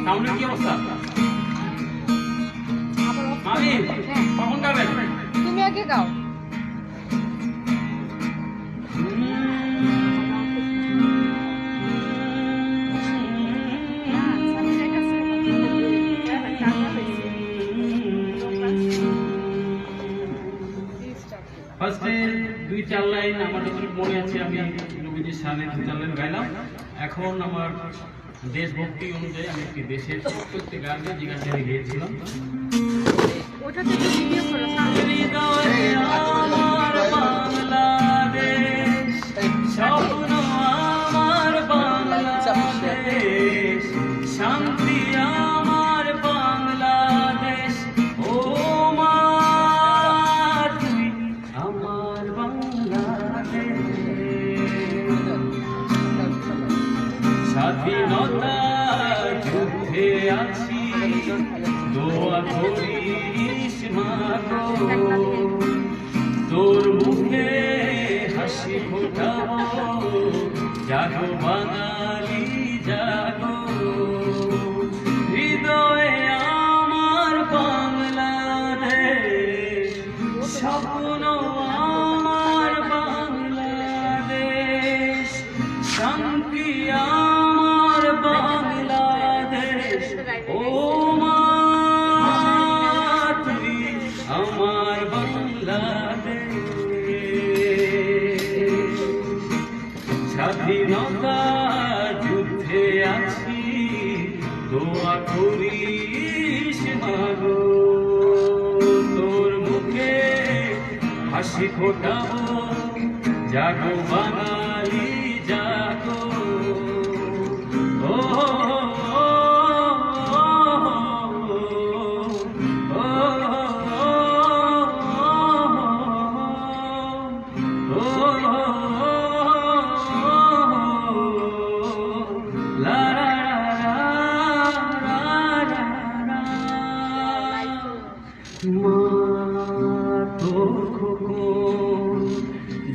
সাউন্ডের কি অবস্থা? মামি কখন গাবেন? তুমি আগে গাও। ফার্স্টে 2-4 লাইন আমার যতটুকু মনে আছে আমি নবীজির সামনে 2-4 লাইন গাইলাম। এখন আমার দেশভক্তি অনুযায়ী আমি একটি দেশের প্রত্যেকটি গান যে গানটা আমি গিয়েছিলাম। ওটাতে তো ভিডিও করো। হৃদয়ে আমার বাংলাদেশ, স্বপ্ন আমার বাংলাদেশ, শান্তি আমার বাংলাদেশ, ও মা তুই আমার বাংলাদেশ। স্বাধীনতা যুদ্ধে আছি, দোয়া করিস মা গো, তোর মুখে হাসি ফোটাবো, জাগো বাঙালি জাগো। হৃদয়ে আমার বাংলাদেশ, স্বপ্ন আমার বাংলাদেশ, শান্তি আমার বাংলাদেশ, ও মা তুই আমার বাংলাদেশ। স্বাধীনতা যুদ্ধে আছি, দোয়া করিস মা গো, তোর মুখে হাসি ফোটাবো, জাগো বাঙালি জাগো। ও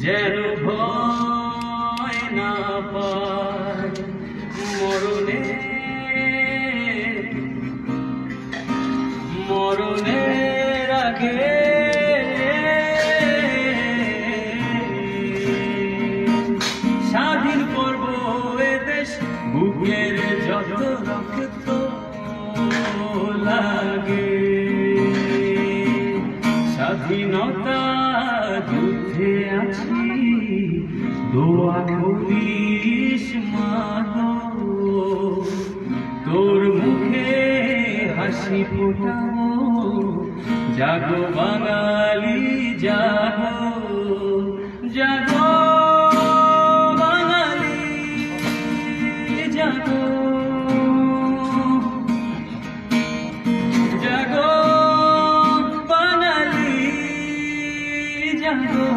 যেন ভয় না পায় মরণের আগে, স্বাধীন করব এ দেশ, বুকের যত রক্ত লাগে। স্বাধীনতা যুদ্ধে আছি, দোয়া করিস মা গো, তোর মুখে হাসি ফোটাবো, জাগো বাঙালি জাগো, জাগো বাঙালি জাগো, জাগো বাঙালি জাগো।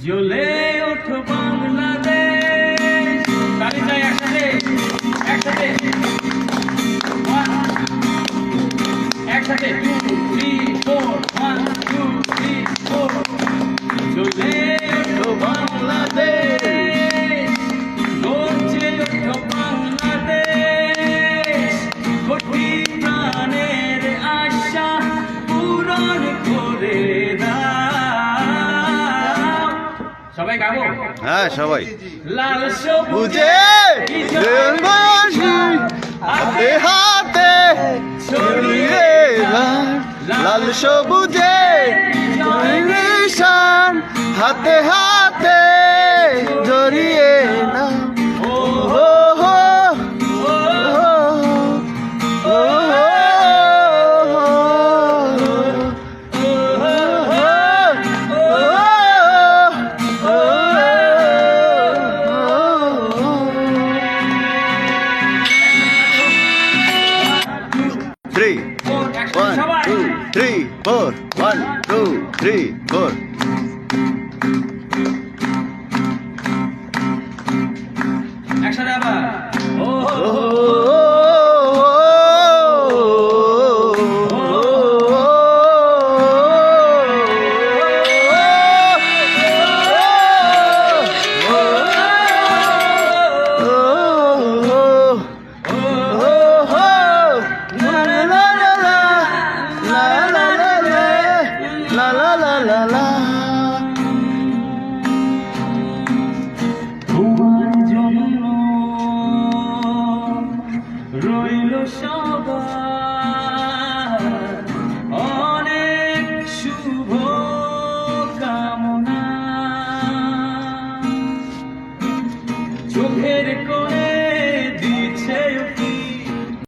জ্বলে ওঠো বাংলাদেশ, তালি চাই একসাথে, একসাথে, একসাথে 2, 3, 4, 1, 2, 3, 4। জ্বলে ওঠো বাংলাদেশ, গর্জে ওঠো বাংলাদেশ, কোটি প্রাণের আশা পূরণ করে দাও। সবাই গাবো? হ্যাঁ সবাই। লাল সবুজে হাতে হাতে ছড়িয়ে লাল সবুজে নিশান, হাতে হাতে জড়িয়ে না। ও হো হো ও Three, four, 1, 2, 3, 4. একসাথে আবার ও Oh ভরসা